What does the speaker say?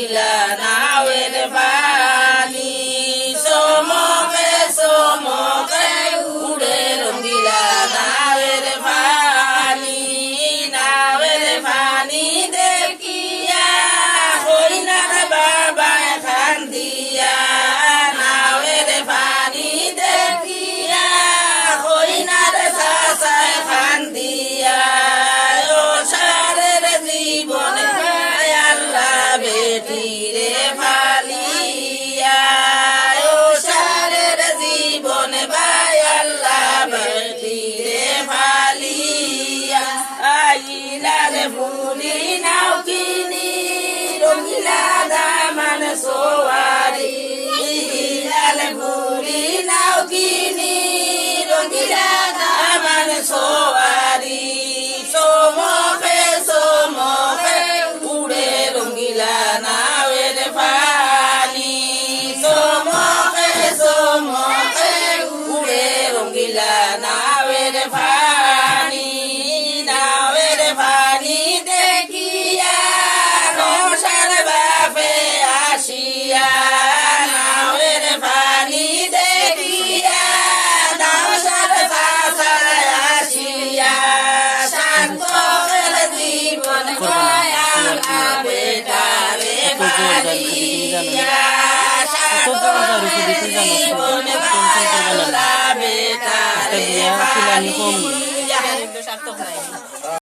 রঙ্গিলা নাওয়ের পানি সমকে সমকে উড়ে রঙ্গিলা নাওয়ের পানি দেখিয়া হইনার বাবায় খান দিয়া নাওয়ের পানি দেখিয়া হইনার সাসায় খান দিয়া ও সারের জীবন গায় আল্লাহ বেটিরে ফালিয়া ও সারের জীবন বায় আল্লাহ বেটিরে ফালিয়া আইলার ফুলি নাও কিনি রঙ্গিলা দামান সোয়ারি লাল ফুলি নাও কিনি রঙ্গিলা দামান সোয়ারি সমকে সমকে উড়ে রঙ্গিলা নাওয়ের পানি সমকে সমকে উড়ে রঙ্গিলা নাওয়ের পানি দেখিয়া নৌসার বাপে আসিয়া নাওয়ের পানি দেখিয়া নৌসার বাসায় আসিয়া শান্তর জীবন গয়া বেটারে ফালিয়া শান্তর জীবন গয়া বেটারে ফালিয়া